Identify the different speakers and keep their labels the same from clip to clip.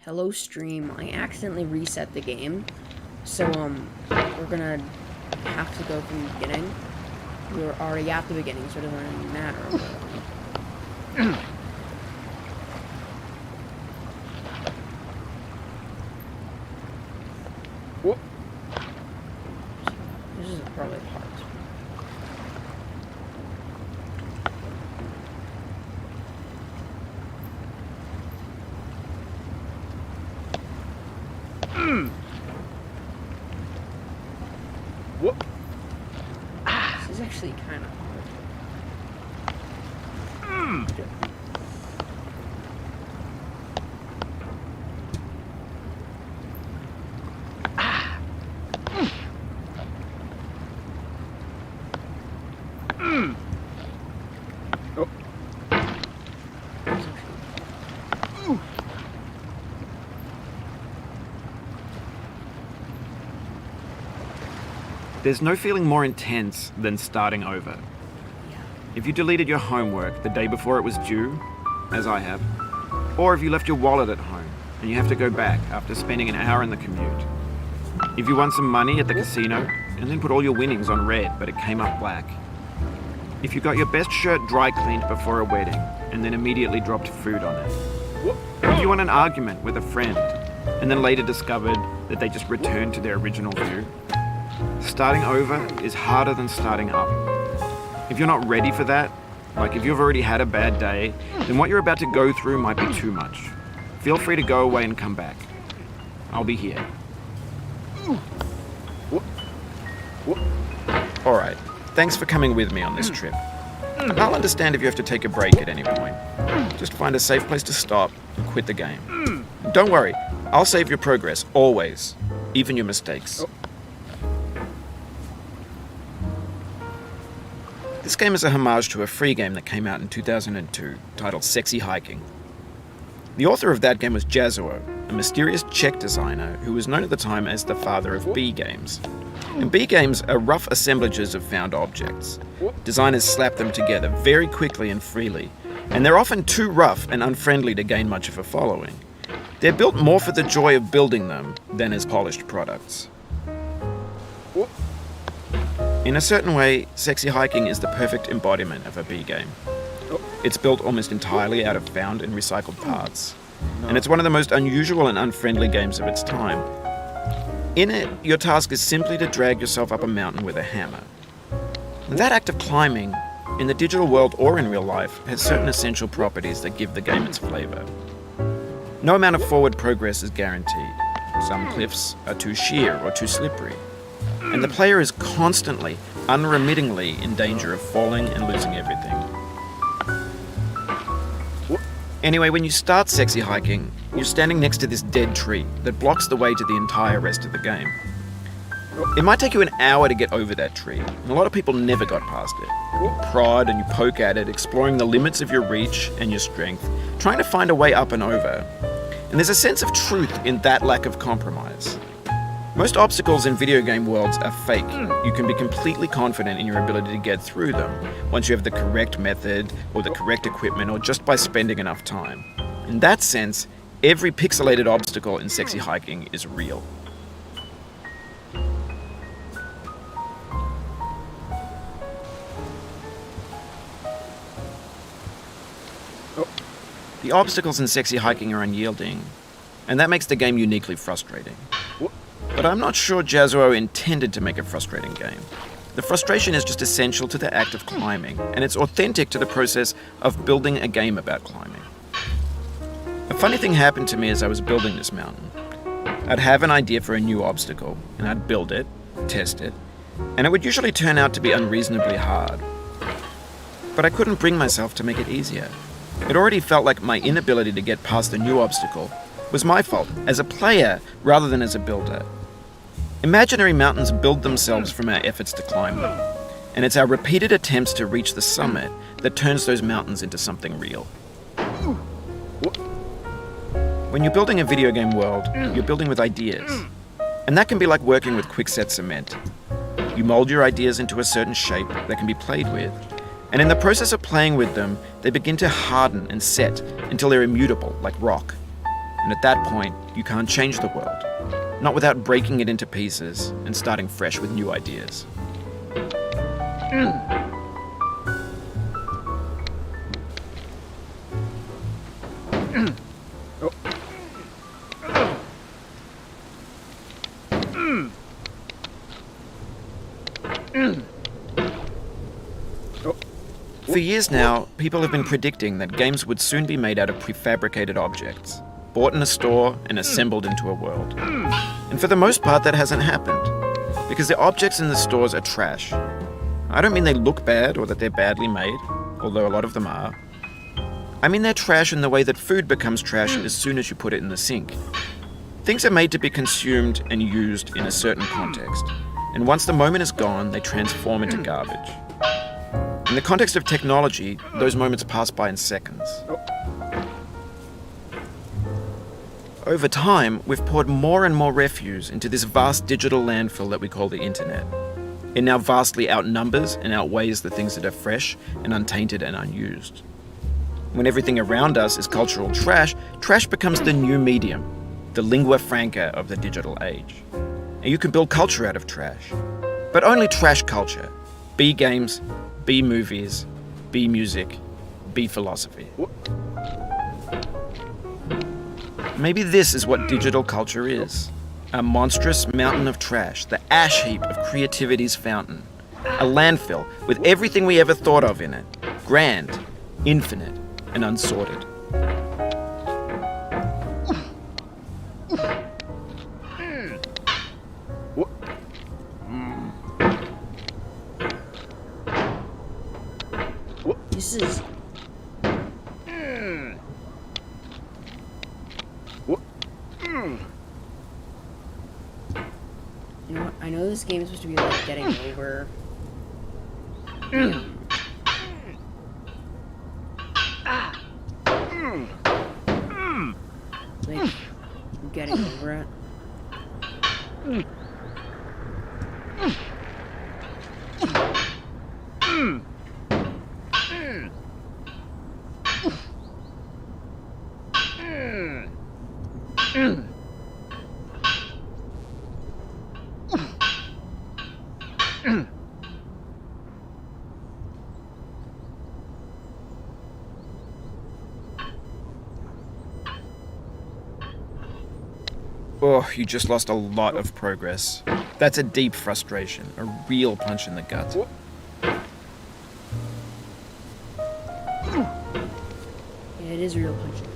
Speaker 1: Hello stream, I accidentally reset the game, so we're gonna have to go from the beginning. We're already at the beginning, so it doesn't really matter.
Speaker 2: Whoop.
Speaker 1: This is probably hard.
Speaker 2: Whoop.
Speaker 1: This is actually kind of hard.
Speaker 2: Oh.
Speaker 1: This is actually
Speaker 3: There's no feeling more intense than starting over.
Speaker 1: yeah.
Speaker 3: If you deleted your homework the day before it was due, as I have, or if you left your wallet at home and you have to go back after spending an hour in the commute. If you won some money at the casino and then put all your winnings on red but it came up black. If you got your best shirt dry cleaned before a wedding and then immediately dropped food on it. If you won an argument with a friend and then later discovered that they just returned to their original view. Starting over is harder than starting up. If you're not ready for that, like if you've already had a bad day, then what you're about to go through might be too much. Feel free to go away and come back. I'll be here. Alright, thanks for coming with me on this trip. I'll understand if you have to take a break at any point. Just find a safe place to stop and quit the game. Don't worry, I'll save your progress, always. Even your mistakes. This game is a homage to a free game that came out in 2002, titled Sexy Hiking. The author of that game was Jazzuo, a mysterious Czech designer who was known at the time as the father of B games. And B games are rough assemblages of found objects. Designers slap them together very quickly and freely, and they're often too rough and unfriendly to gain much of a following. They're built more for the joy of building them than as polished products. In a certain way, Sexy Hiking is the perfect embodiment of a B game. It's built almost entirely out of found and recycled parts, and it's one of the most unusual and unfriendly games of its time. In it, your task is simply to drag yourself up a mountain with a hammer. And that act of climbing, in the digital world or in real life, has certain essential properties that give the game its flavor. No amount of forward progress is guaranteed. Some cliffs are too sheer or too slippery. And the player is constantly, unremittingly in danger of falling and losing everything. Anyway, when you start Sexy Hiking, you're standing next to this dead tree that blocks the way to the entire rest of the game. It might take you an hour to get over that tree, and a lot of people never got past it. You prod and you poke at it, exploring the limits of your reach and your strength, trying to find a way up and over. And there's a sense of truth in that lack of compromise. Most obstacles in video game worlds are fake. You can be completely confident in your ability to get through them once you have the correct method or the correct equipment or just by spending enough time. In that sense, every pixelated obstacle in Sexy Hiking is real. The obstacles in Sexy Hiking are unyielding, and that makes the game uniquely frustrating. But I'm not sure Jazzuo intended to make a frustrating game. The frustration is just essential to the act of climbing, and it's authentic to the process of building a game about climbing. A funny thing happened to me as I was building this mountain. I'd have an idea for a new obstacle, and I'd build it, test it, and it would usually turn out to be unreasonably hard. But I couldn't bring myself to make it easier. It already felt like my inability to get past the new obstacle was my fault as a player rather than as a builder. Imaginary mountains build themselves from our efforts to climb them, and it's our repeated attempts to reach the summit that turns those mountains into something real. When you're building a video game world, you're building with ideas, and that can be like working with quickset cement. You mold your ideas into a certain shape that can be played with, and in the process of playing with them, they begin to harden and set until they're immutable, like rock. And at that point, you can't change the world. Not without breaking it into pieces and starting fresh with new ideas. For years now, people have been predicting that games would soon be made out of prefabricated objects, bought in a store and assembled into a world. And for the most part, that hasn't happened, because the objects in the stores are trash. I don't mean they look bad or that they're badly made, although a lot of them are. I mean they're trash in the way that food becomes trash as soon as you put it in the sink. Things are made to be consumed and used in a certain context, and once the moment is gone, they transform into garbage. In the context of technology, those moments pass by in seconds. Over time, we've poured more and more refuse into this vast digital landfill that we call the internet. It now vastly outnumbers and outweighs the things that are fresh and untainted and unused. When everything around us is cultural trash, trash becomes the new medium, the lingua franca of the digital age. And you can build culture out of trash. But only trash culture. B games, B movies, B music, B philosophy. Maybe this is what digital culture is. A monstrous mountain of trash, the ash heap of creativity's fountain. A landfill with everything we ever thought of in it. Grand, infinite, and unsorted.
Speaker 1: This is... You know what? I know this game is supposed to be like getting over... like, getting over it.
Speaker 3: Oh, you just lost a lot of progress. That's a deep frustration, a real punch in the gut.
Speaker 1: Yeah, it is a real punch in the gut.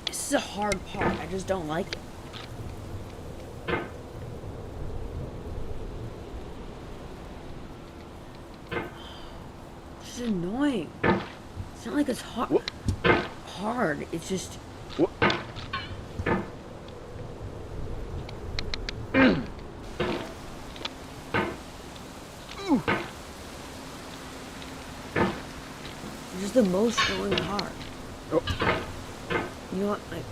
Speaker 1: This is a hard part. I just don't like it. This is annoying. It's not like it's hard. It's just... It's just the most annoying part. You know what? Like...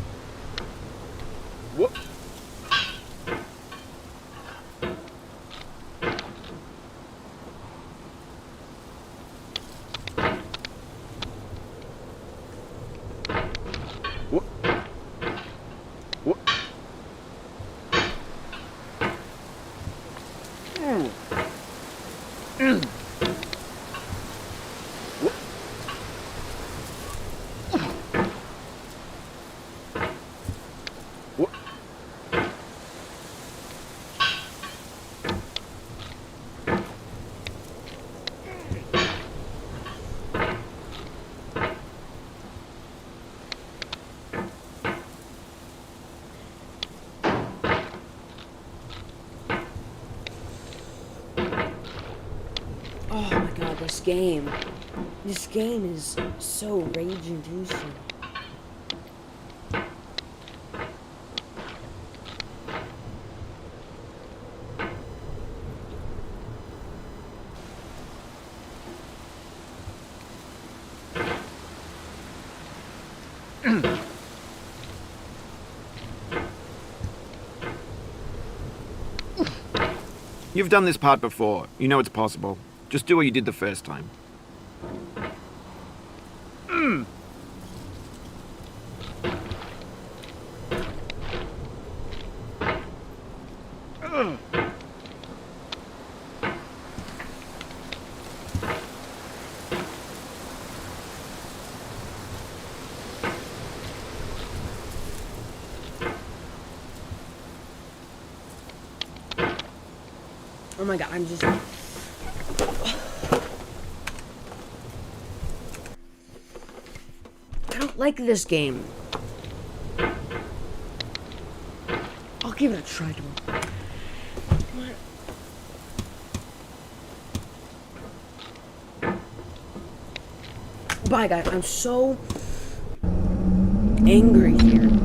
Speaker 1: Oh my god, this game. This game is so rage-inducing.
Speaker 3: You've done this part before. You know it's possible. Just do what you did the first time.
Speaker 1: Oh my god, I'm just... I don't like this game. I'll give it a try tomorrow. Bye guys, I'm so angry here.